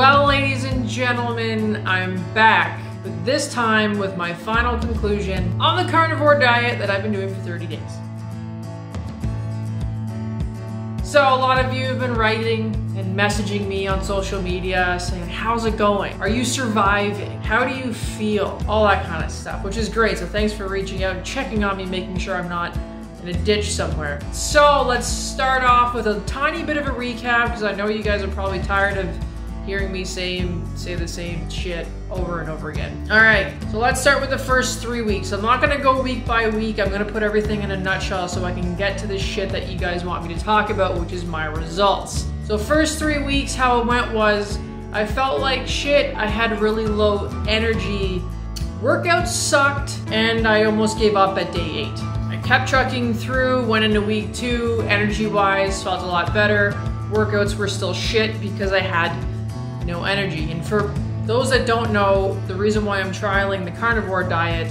Well, ladies and gentlemen, I'm back, but this time with my final conclusion on the carnivore diet that I've been doing for 30 days. So a lot of you have been writing and messaging me on social media saying, how's it going? Are you surviving? How do you feel? All that kind of stuff, which is great. So thanks for reaching out and checking on me, making sure I'm not in a ditch somewhere. So let's start off with a tiny bit of a recap, because I know you guys are probably tired of hearing me say the same shit over and over again. All right, so let's start with the first 3 weeks. I'm not gonna go week by week. I'm gonna put everything in a nutshell so I can get to the shit that you guys want me to talk about, which is my results. So first 3 weeks, how it went was, I felt like shit. I had really low energy. Workouts sucked, and I almost gave up at day 8. I kept trucking through, went into week 2, energy-wise, felt a lot better. Workouts were still shit because I had no energy. And for those that don't know, the reason why I'm trialing the carnivore diet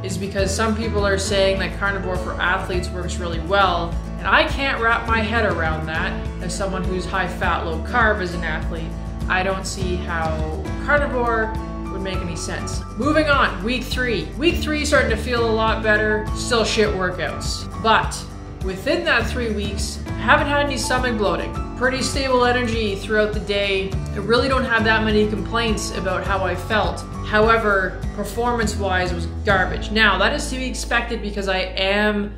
is because some people are saying that carnivore for athletes works really well, and I can't wrap my head around that. As someone who's high fat, low carb as an athlete, I don't see how carnivore would make any sense. Moving on, week 3. Week 3 starting to feel a lot better, still shit workouts. But within that 3 weeks, I haven't had any stomach bloating. Pretty stable energy throughout the day. I really don't have that many complaints about how I felt. However, performance-wise, it was garbage. Now, that is to be expected because I am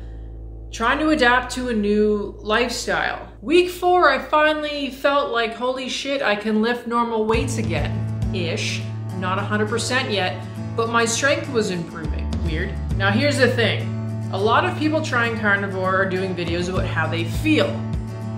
trying to adapt to a new lifestyle. Week 4, I finally felt like, holy shit, I can lift normal weights again-ish. Not 100% yet, but my strength was improving. Weird. Now, here's the thing. A lot of people trying carnivore are doing videos about how they feel,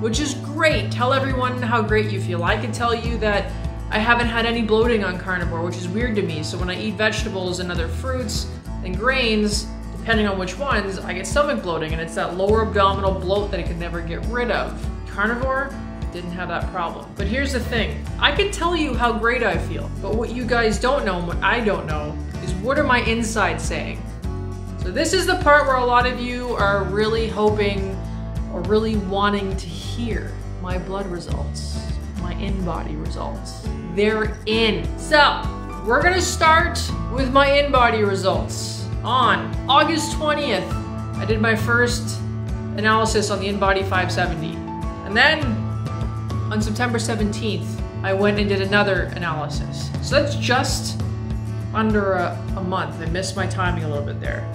which is great. Tell everyone how great you feel. I can tell you that I haven't had any bloating on carnivore, which is weird to me. So when I eat vegetables and other fruits and grains, depending on which ones, I get stomach bloating, and it's that lower abdominal bloat that I could never get rid of. Carnivore didn't have that problem. But here's the thing. I can tell you how great I feel, but what you guys don't know and what I don't know is, what are my insides saying? So this is the part where a lot of you are really hoping or really wanting to hear my blood results, my InBody results. They're in. So we're gonna start with my InBody results. On August 20th, I did my first analysis on the InBody 570. And then on September 17th, I went and did another analysis. So that's just under a month. I missed my timing a little bit there.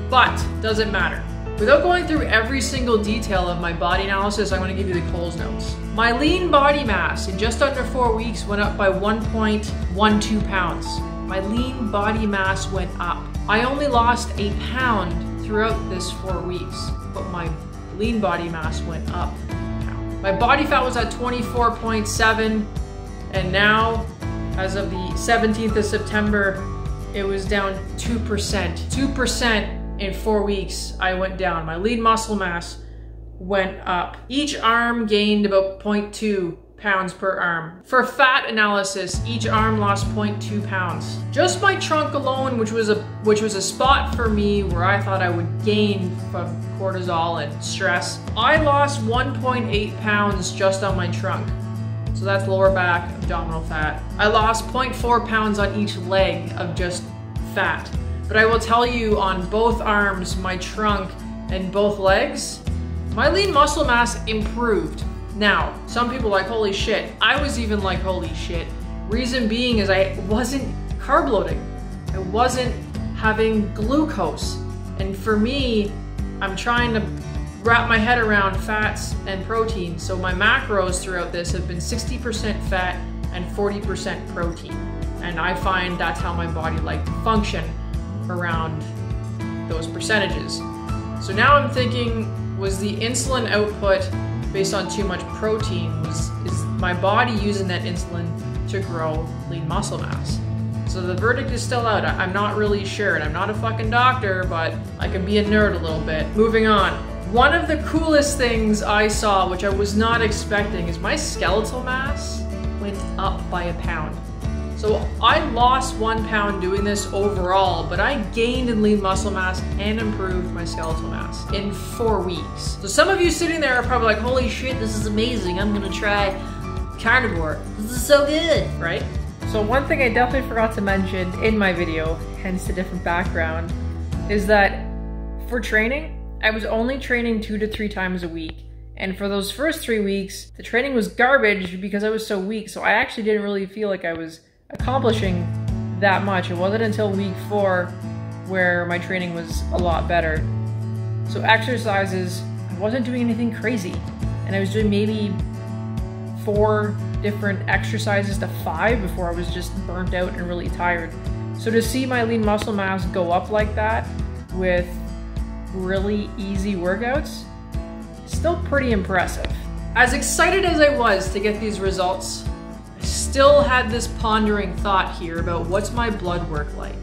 But doesn't matter. Without going through every single detail of my body analysis, I'm going to give you the Coles notes. My lean body mass in just under 4 weeks went up by 1.12 pounds. My lean body mass went up. I only lost a pound throughout this 4 weeks, but my lean body mass went up a pound. My body fat was at 24.7, and now, as of the 17th of September, it was down 2%. 2%. In 4 weeks, I went down. My lean muscle mass went up. Each arm gained about 0.2 pounds per arm. For fat analysis, each arm lost 0.2 pounds. Just my trunk alone, which was a spot for me where I thought I would gain from cortisol and stress, I lost 1.8 pounds just on my trunk. So that's lower back, abdominal fat. I lost 0.4 pounds on each leg of just fat. But I will tell you, on both arms, my trunk, and both legs, my lean muscle mass improved. Now, some people are like, holy shit. I was even like, holy shit. Reason being is I wasn't carb loading. I wasn't having glucose. And for me, I'm trying to wrap my head around fats and protein. So my macros throughout this have been 60% fat and 40% protein. And I find that's how my body likes to function around those percentages. So now I'm thinking, was the insulin output based on too much protein? Is my body using that insulin to grow lean muscle mass? So the verdict is still out. I'm not really sure, and I'm not a fucking doctor, but I can be a nerd a little bit. Moving on. One of the coolest things I saw, which I was not expecting, is my skeletal mass went up by a pound. So I lost 1 pound doing this overall, but I gained in lean muscle mass and improved my skeletal mass in 4 weeks. So some of you sitting there are probably like, holy shit, this is amazing. I'm gonna try carnivore. This is so good, right? So one thing I definitely forgot to mention in my video, hence the different background, is that for training, I was only training 2 to 3 times a week. And for those first 3 weeks, the training was garbage because I was so weak. So I actually didn't really feel like I was accomplishing that much. It wasn't until week 4 where my training was a lot better. So exercises, I wasn't doing anything crazy. And I was doing maybe 4 different exercises to 5 before I was just burnt out and really tired. So to see my lean muscle mass go up like that with really easy workouts, still pretty impressive. As excited as I was to get these results, I still had this pondering thought here about what's my blood work like.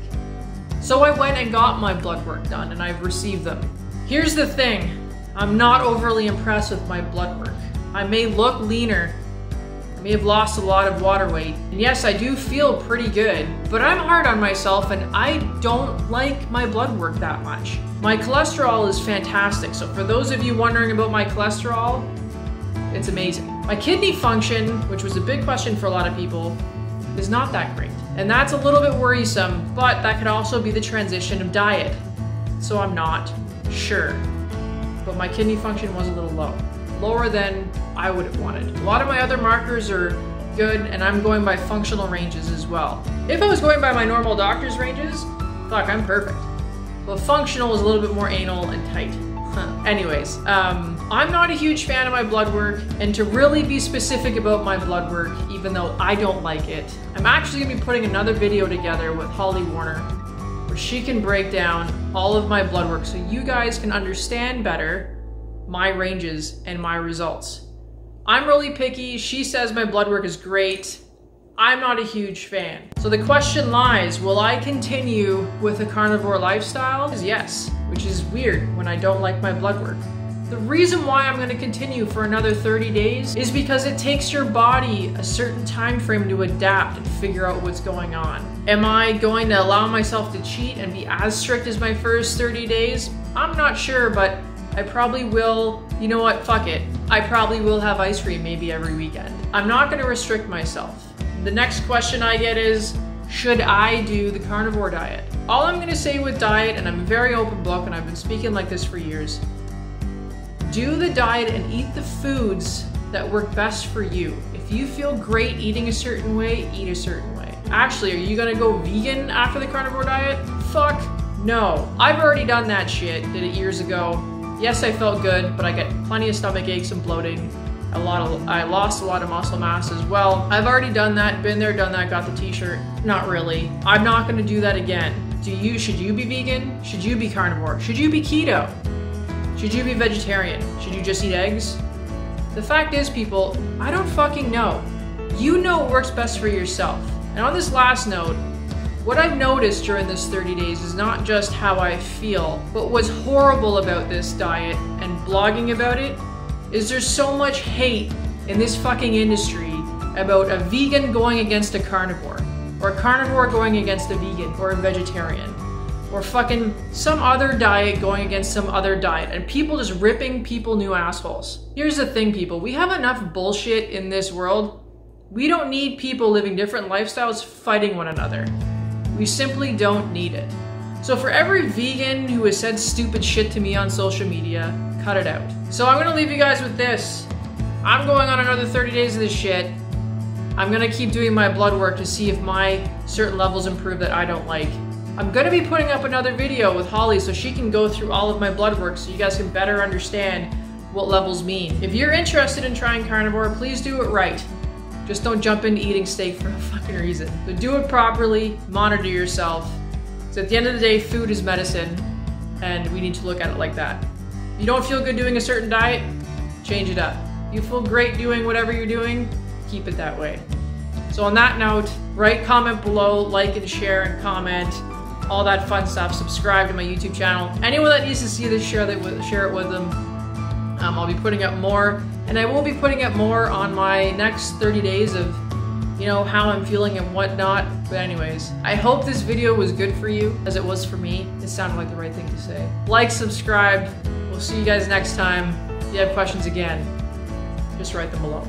So I went and got my blood work done and I've received them. Here's the thing, I'm not overly impressed with my blood work. I may look leaner, I may have lost a lot of water weight, and yes, I do feel pretty good, but I'm hard on myself and I don't like my blood work that much. My cholesterol is fantastic, so for those of you wondering about my cholesterol, it's amazing. My kidney function, which was a big question for a lot of people, is not that great. And that's a little bit worrisome, but that could also be the transition of diet. So I'm not sure. But my kidney function was a little low. Lower than I would have wanted. A lot of my other markers are good, and I'm going by functional ranges as well. If I was going by my normal doctor's ranges, fuck, I'm perfect. But functional is a little bit more anal and tight. Anyways, I'm not a huge fan of my blood work, and to really be specific about my blood work, even though I don't like it, I'm actually gonna be putting another video together with Holly Warner, where she can break down all of my blood work so you guys can understand better my ranges and my results. I'm really picky. She says my blood work is great. I'm not a huge fan. So the question lies, will I continue with a carnivore lifestyle? Yes, which is weird when I don't like my blood work. The reason why I'm gonna continue for another 30 days is because it takes your body a certain time frame to adapt and figure out what's going on. Am I going to allow myself to cheat and be as strict as my first 30 days? I'm not sure, but I probably will, you know what, fuck it. I probably will have ice cream maybe every weekend. I'm not gonna restrict myself. The next question I get is, should I do the carnivore diet? All I'm gonna say with diet, and I'm a very open book and I've been speaking like this for years, do the diet and eat the foods that work best for you. If you feel great eating a certain way, eat a certain way. Actually, are you gonna go vegan after the carnivore diet? Fuck no. I've already done that shit, did it years ago. Yes, I felt good, but I get plenty of stomach aches and bloating. I lost a lot of muscle mass as well. I've already done that, been there, done that, got the t-shirt. Not really. I'm not gonna do that again. Should you be vegan? Should you be carnivore? Should you be keto? Should you be vegetarian? Should you just eat eggs? The fact is, people, I don't fucking know. You know what works best for yourself. And on this last note, what I've noticed during this 30 days is not just how I feel, but what's horrible about this diet and blogging about it is there's so much hate in this fucking industry about a vegan going against a carnivore, or a carnivore going against a vegan or a vegetarian, or fucking some other diet going against some other diet, and people just ripping people new assholes. Here's the thing, people, we have enough bullshit in this world. We don't need people living different lifestyles fighting one another. We simply don't need it. So for every vegan who has said stupid shit to me on social media, cut it out. So I'm gonna leave you guys with this. I'm going on another 30 days of this shit. I'm gonna keep doing my blood work to see if my certain levels improve that I don't like. I'm gonna be putting up another video with Holly so she can go through all of my blood work so you guys can better understand what levels mean. If you're interested in trying carnivore, please do it right. Just don't jump into eating steak for no fucking reason. So do it properly, monitor yourself. So at the end of the day, food is medicine, and we need to look at it like that. If you don't feel good doing a certain diet, change it up. If you feel great doing whatever you're doing, keep it that way. So on that note, write, comment below, like and share and comment, all that fun stuff. Subscribe to my YouTube channel. Anyone that needs to see this, share it with them. I'll be putting up more, and I will be putting up more on my next 30 days of, you know, how I'm feeling and whatnot. But anyways, I hope this video was good for you, as it was for me. It sounded like the right thing to say. Like, subscribe. We'll see you guys next time. If you have questions again, just write them below.